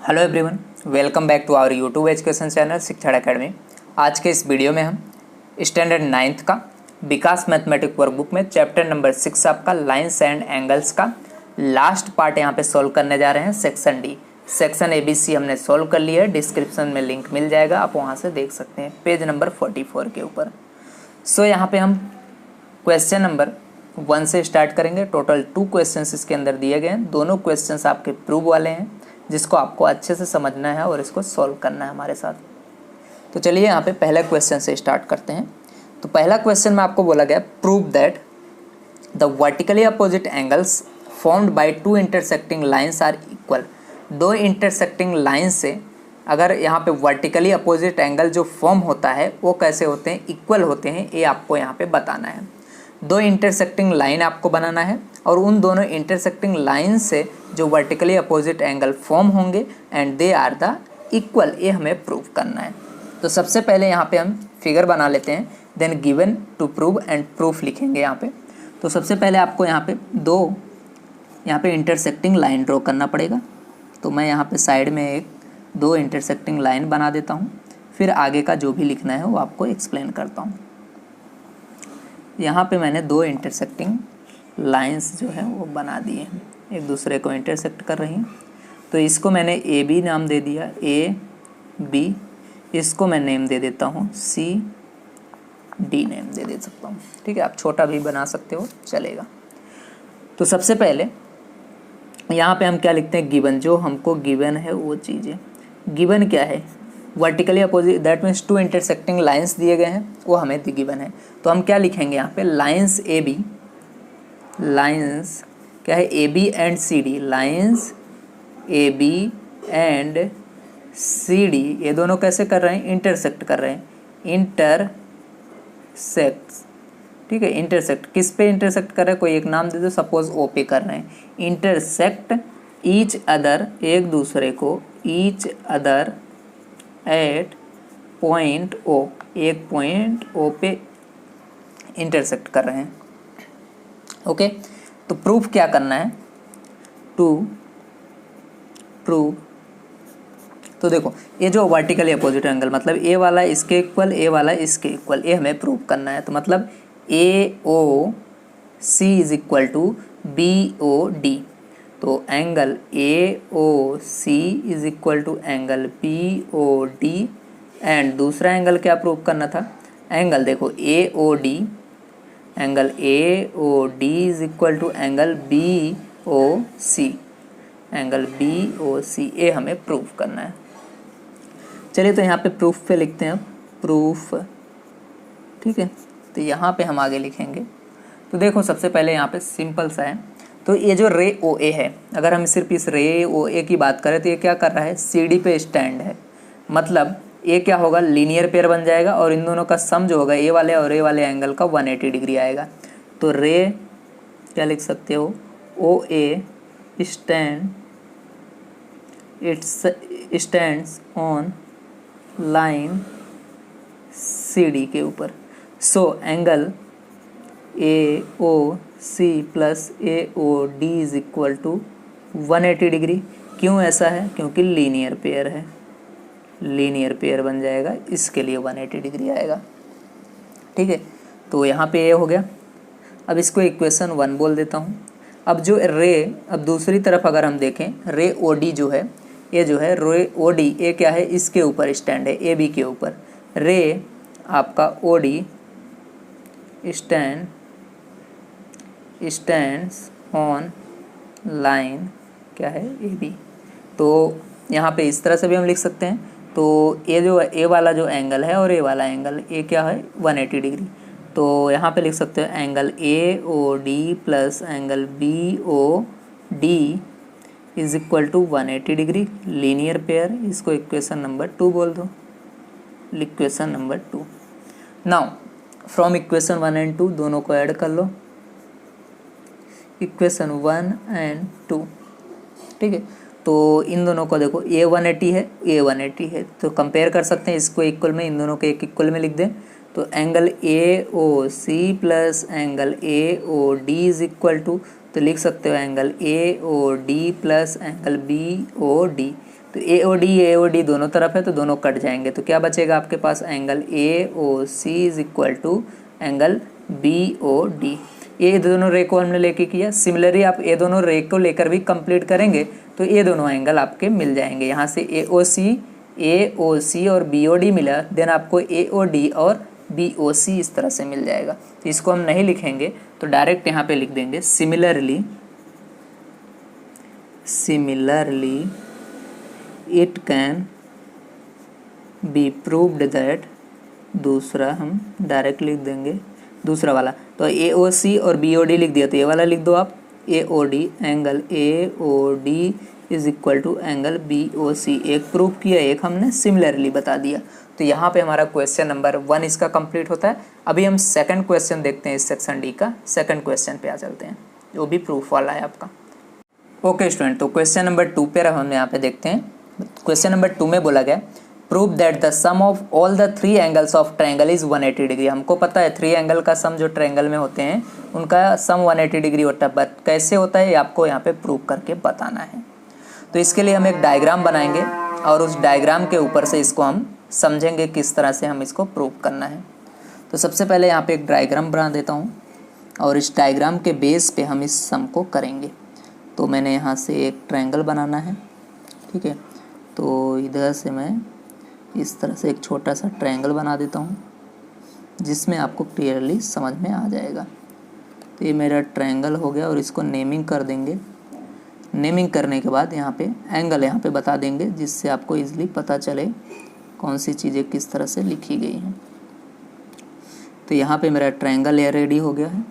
Hello everyone, welcome back to our YouTube education channel Shikshan academy. आज के इस video में हम स्टैंडर्ड 9th का विकास मैथमेटिक वर्कबुक में चैप्टर नंबर 6 आपका लाइन्स एंड एंगल्स का लास्ट पार्ट यहाँ पे सॉल्व करने जा रहे हैं। सेक्शन डी, सेक्शन ABC हमने सॉल्व कर लिया है। डिस्क्रिप्शन में लिंक मिल जाएगा, आप वहाँ से देख सकते हैं पेज नंबर 44 के ऊपर। सो यहाँ पे हम क्वेश्चन नंबर 1 से स्टार्ट करेंगे। टोटल 2 क्वेश्चंस इसके अंदर दिए गए हैं। दोनों क्वेश्चंस आपके प्रूव वाले हैं, जिसको आपको अच्छे से समझना है और इसको सॉल्व करना है हमारे साथ। तो चलिए यहाँ पे पहले क्वेश्चन से स्टार्ट करते हैं। तो पहला क्वेश्चन में आपको बोला गया prove that the vertically opposite angles formed by 2 intersecting lines are equal. 2 intersecting line से अगर यहाँ पे वर्टिकली अपोजिट एंगल जो फॉर्म होता है वो कैसे होते हैं, इक्वल होते हैं, ये आपको यहाँ पे बताना है। 2 इंटरसेक्टिंग लाइन आपको बनाना है और उन दोनों इंटरसेक्टिंग लाइन से जो वर्टिकली अपोजिट एंगल फॉर्म होंगे and they are the equal, ये हमें प्रूव करना है। तो सबसे पहले यहाँ पे हम फिगर बना लेते हैं, then given to prove and proof लिखेंगे यहाँ पे। तो सबसे पहले आपको यहाँ पे 2 इंटरसेक्टिंग लाइन ड्रॉ करना पड़ेगा। तो मैं यहाँ पे साइड में 2 इंटरसेक्टिंग लाइन बना देता हूँ, फिर आगे का जो भी लिखना है वो आपको एक्सप्लेन करता हूँ। यहाँ पे मैंने 2 इंटरसेक्टिंग लाइंस जो है वो बना दिए हैं, एक दूसरे को इंटरसेक्ट कर रही हैं। तो इसको मैंने AB नाम दे दिया, AB। इसको मैं नेम दे देता हूँ CD नेम दे सकता हूँ, ठीक है। आप छोटा भी बना सकते हो, चलेगा। तो सबसे पहले यहाँ पे हम क्या लिखते हैं, गिवन। जो हमको गिवन है वो चीज़ें, गिवन क्या है, vertically opposite, that means 2 intersecting lines दिए गए हैं, वो हमें गिवन है। तो हम क्या लिखेंगे यहाँ पे, लाइंस AB, लाइंस क्या है, AB and CD, lines AB and CD, ये दोनों कैसे कर रहे हैं, इंटरसेक्ट कर रहे हैं, इंटरसेक्ट, ठीक है। इंटरसेक्ट किस पे इंटरसेक्ट कर रहे हैं, कोई एक नाम दे दो, सपोज O पे कर रहे हैं। इंटरसेक्ट ईच अदर, एक दूसरे को, each other at point O, एक पॉइंट O पे इंटरसेक्ट कर रहे हैं, ओके। तो प्रूफ क्या करना है, टू प्रूव। तो देखो ये जो वर्टिकली अपोजिट एंगल, मतलब ए वाला इसके इक्वल, ए वाला इसके इक्वल, ये हमें प्रूव करना है। तो मतलब AOC is equal to BOD। तो angle AOC is equal to angle BOD। And दूसरा एंगल क्या प्रूव करना था, एंगल देखो AOD, angle AOD is equal to angle BOC, angle BOC, ये हमें प्रूव करना है। चलिए तो यहाँ पे प्रूफ पे लिखते हैं, प्रूफ, ठीक है। तो यहाँ पे हम आगे लिखेंगे। तो देखो सबसे पहले यहाँ पे सिंपल सा है। तो ये जो रे OA है, अगर हम सिर्फ इस रे OA की बात करें तो ये क्या कर रहा है, CD पे स्टैंड है। मतलब ये क्या होगा, लीनियर पेयर बन जाएगा और इन दोनों का सम जो होगा, ए वाले और ए वाले एंगल का 180 डिग्री आएगा। तो रे क्या लिख सकते हो, OA stands on line CD के ऊपर। So angle AOC plus AOD is equal to 180 degree. क्यों ऐसा है, क्योंकि लीनियर पेयर है, लीनियर पेयर बन जाएगा, इसके लिए 180 डिग्री आएगा, ठीक है। तो यहाँ पे ये हो गया। अब इसको इक्वेशन 1 बोल देता हूँ। अब जो रे, अब दूसरी तरफ अगर हम देखें, रे OD जो है, ये जो है रे OD, ये क्या है, इसके ऊपर स्टैंड है, AB के ऊपर। रे आपका OD स्टैंड्स ऑन लाइन क्या है, AB। तो यहाँ पे इस तरह से भी हम लिख सकते हैं। तो ये जो ए वाला जो एंगल है और ए वाला एंगल, ये क्या है, 180 डिग्री। तो यहाँ पे लिख सकते हैं angle AOD plus angle BOD is equal to 180 degree, linear pair. इसको इक्वेशन नंबर 2 बोल दो, equation number 2। Now from equation 1 and 2 दोनों को ऐड कर लो, इक्वेशन 1 एंड 2, ठीक है। तो इन दोनों को देखो, A 180 है, A 180 है, तो कंपेयर कर सकते हैं इसको इक्वल में, इन दोनों को एक इक्वल में लिख दें। तो angle AOC plus angle AOD is equal to, तो लिख सकते हो angle AOD plus angle BOD। तो AOD दोनों तरफ है तो दोनों कट जाएंगे, तो क्या बचेगा आपके पास, angle AOC is equal to angle BOD। ये दोनों रे को हमने लेके किया। सिमिलरली आप ये दोनों रे को लेकर भी कंप्लीट करेंगे तो ये दोनों एंगल आपके मिल जाएंगे। यहाँ से AOC और BOD मिला, देन आपको AOD और BOC इस तरह से मिल जाएगा। तो इसको हम नहीं लिखेंगे तो डायरेक्ट यहाँ पे लिख देंगे similarly it can be proved that, दूसरा हम डायरेक्ट लिख देंगे दूसरा वाला, तो AOC और BOD लिख दिया तो ये वाला लिख दो आप, AOD angle AOD is equal to angle BOC। एक प्रूव किया, एक हमने सिमिलरली बता दिया। तो यहाँ पे हमारा क्वेश्चन नंबर 1 इसका कंप्लीट होता है। अभी हम सेकंड क्वेश्चन देखते हैं इस सेक्शन डी का। सेकंड क्वेश्चन पे आ चलते हैं जो भी प्रूफ वाला है आपका। ओके स्टूडेंट, तो क्वेश्चन नंबर 2 पे हम यहाँ पे देखते हैं। क्वेश्चन नंबर 2 में बोला गया prove that the sum of all the 3 angles of triangle is 180 degree. हमको पता है 3 एंगल का सम जो ट्रायंगल में होते हैं उनका सम 180 डिग्री होता है, बट कैसे होता है ये आपको यहाँ पे प्रूव करके बताना है। तो इसके लिए हम एक डायग्राम बनाएंगे और उस डायग्राम के ऊपर से इसको हम समझेंगे किस तरह से हम इसको प्रूव करना है। तो सबसे पहले यहाँ पे एक डायग्राम बना देता हूँ और इस डायग्राम के बेस पे हम इस सम को करेंगे। तो मैंने यहाँ से एक ट्रायंगल बनाना है, ठीक है। तो इधर से मैं इस तरह से एक छोटा सा ट्रायंगल बना देता हूँ जिसमें आपको क्लियरली समझ में आ जाएगा। तो ये मेरा ट्रायंगल हो गया और इसको नेमिंग कर देंगे। नेमिंग करने के बाद यहाँ पे एंगल यहाँ पे बता देंगे जिससे आपको इजीली पता चले कौन सी चीज़ें किस तरह से लिखी गई हैं। तो यहाँ पे मेरा ट्रायंगल ये रेडी हो गया है।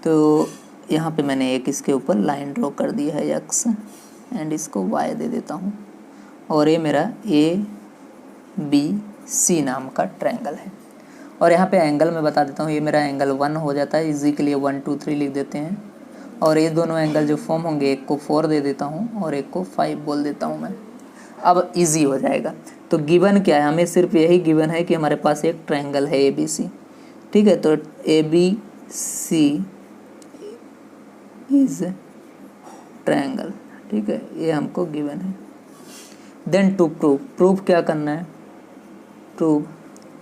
तो यहाँ पे मैंने एक इसके ऊपर लाइन ड्रॉ कर दिया है एक्स एंड इसको वाई दे देता हूँ और ये मेरा ABC नाम का ट्रायंगल है। और यहाँ पे एंगल मैं बता देता हूँ, ये मेरा एंगल 1 हो जाता है, इजी के लिए 1 2 3 लिख देते हैं। और ये दोनों एंगल जो फॉर्म होंगे, एक को 4 दे देता हूँ और एक को 5 बोल देता हूँ मैं। अब इजी हो जाएगा। तो गिवन क्या है, हमें सिर्फ यही गिवन है कि हमारे पास एक ट्रायंगल है ABC, ठीक है। तो ABC इज ट्रायंगल, ठीक है, ये हमको गिवन है। देन टू प्रूव क्या करना है, प्रूव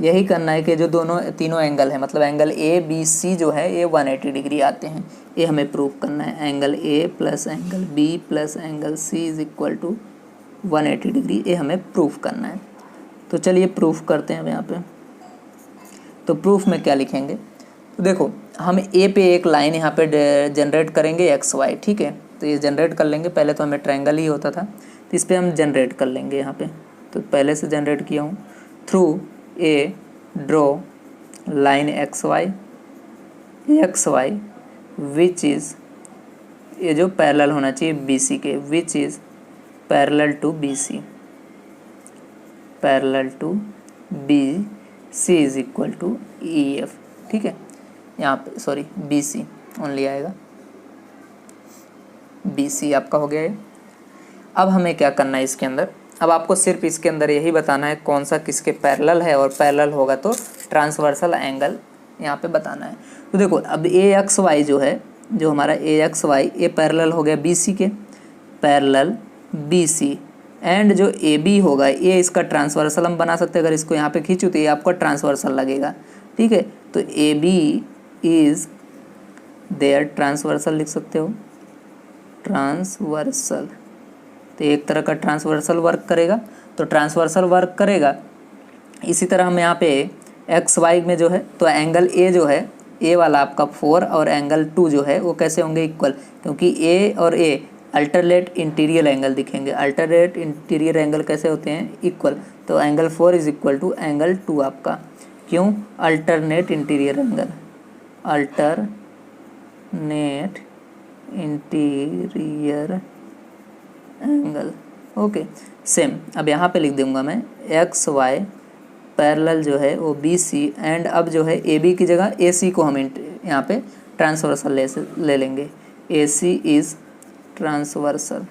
यही करना है कि जो तीनों एंगल है, मतलब एंगल ABC जो है ये 180 डिग्री आते हैं, ये हमें प्रूव करना है। Angle A plus angle B plus angle C is equal to 180 degree, ये हमें प्रूफ करना है। तो चलिए प्रूफ करते हैं अब यहाँ पे। तो प्रूफ में क्या लिखेंगे, तो देखो हम A पे एक लाइन यहाँ पे जनरेट करेंगे XY, ठीक है। तो ये जनरेट कर लेंगे, पहले तो हमें ट्रायंगल ही होता था तो इस पर हम जनरेट कर लेंगे यहाँ पे। तो पहले से जनरेट किया हूँ। Through a draw line XY which is, ये जो पैरेलल होना चाहिए BC के, which is parallel to BC is equal to EF, ठीक है। यहाँ पे सॉरी BC ओनली आएगा, BC आपका हो गया है। अब हमें क्या करना है इसके अंदर, अब आपको सिर्फ इसके अंदर यही बताना है कौन सा किसके पैरेलल है, और पैरेलल होगा तो ट्रांसवर्सल एंगल यहाँ पे बताना है। तो देखो अब AXY जो है, जो हमारा AXY ये पैरेलल हो गया BC के, पैरेलल BC, एंड जो AB होगा ये इसका ट्रांसवर्सल हम बना सकते हैं। अगर इसको यहाँ पे खींचूँ तो ये आपका ट्रांसवर्सल लगेगा, ठीक है। तो AB इज देयर, ट्रांसवर्सल लिख सकते हो, ट्रांसवर्सल। तो एक तरह का ट्रांसवर्सल वर्क करेगा, तो ट्रांसवर्सल वर्क करेगा। इसी तरह हम यहाँ पे XY में जो है, तो एंगल A जो है, A वाला आपका 4 और एंगल 2 जो है वो कैसे होंगे, इक्वल, क्योंकि A और A अल्टरनेट इंटीरियर एंगल दिखेंगे। अल्टरनेट इंटीरियर एंगल कैसे होते हैं, इक्वल। तो angle 4 is equal to angle 2 आपका, क्यों, alternate interior angle, alternate interior angle, okay. Same अब यहाँ पे लिख दूंगा मैं XY पैरेलल जो है वो BC, एंड अब जो है AB की जगह AC को हम यहाँ पे ट्रांसवर्सल ले लेंगे। AC is transversal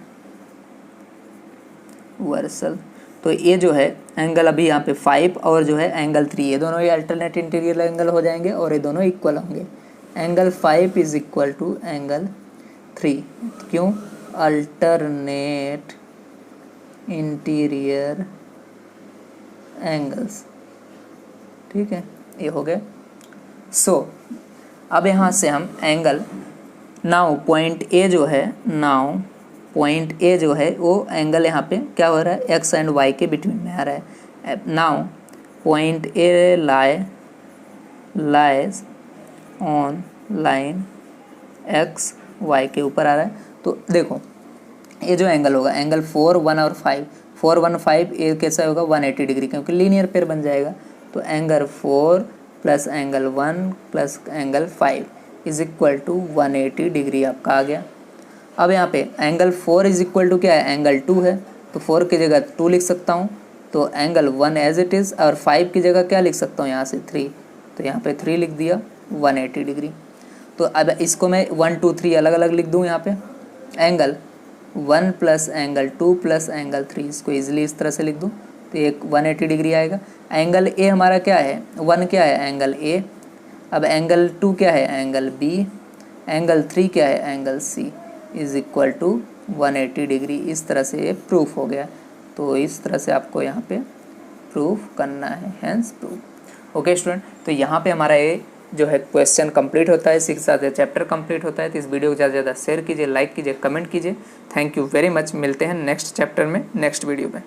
Vercel. तो ये जो है एंगल अभी यहाँ पे 5 और जो है एंगल 3, ये दोनों ये अल्टरनेट इंटीरियर एंगल हो जाएंगे और ये दोनों इक्वल होंगे। Angle 5 is equal to angle 3, क्यों, अल्टरनेट इंटीरियर एंगल्स। ठीक है, ये हो गए। सो अब यहाँ से हम एंगल नाउ पॉइंट ए जो है, नाउ पॉइंट ए जो है वो एंगल यहाँ पे क्या हो रहा है, एक्स एंड वाई के बिटवीन में आ रहा है। Now point A lies on line X Y के ऊपर आ रहा है। तो देखो ये जो एंगल होगा, एंगल 4, 1 और 5, 4, 1, 5 ये कैसा होगा 180 डिग्री, क्योंकि लीनियर पेयर बन जाएगा। तो angle 4 plus angle 1 plus angle 5 is equal to 180 degree आपका आ गया। अब यहाँ पे एंगल 4 इज इक्वल टू क्या है, एंगल 2 है, तो 4 की जगह 2 लिख सकता हूँ। तो एंगल 1 एज इट इज़, और 5 की जगह क्या लिख सकता हूँ यहाँ से 3, तो यहाँ पे 3 लिख दिया, 180 डिग्री। तो अब इसको मैं 1, 2, 3 अलग अलग लिख दूँ यहाँ पे, angle 1 plus angle 2 plus angle 3, इसको ईजिली इस तरह से लिख दूँ तो एक 180 डिग्री आएगा। एंगल ए हमारा क्या है, 1 क्या है, एंगल ए। अब एंगल 2 क्या है, एंगल बी। एंगल 3 क्या है, angle C is equal to 180 degree. इस तरह से ये प्रूफ हो गया। तो इस तरह से आपको यहाँ पे प्रूफ करना है, हैंस प्रूफ। ओके स्टूडेंट, तो यहाँ पे हमारा ये जो है क्वेश्चन कंप्लीट होता है, इसके साथ चैप्टर कंप्लीट होता है। तो इस वीडियो को ज़्यादा से ज़्यादा शेयर कीजिए, लाइक कीजिए, कमेंट कीजिए। Thank you very much. मिलते हैं नेक्स्ट चैप्टर में, नेक्स्ट वीडियो में।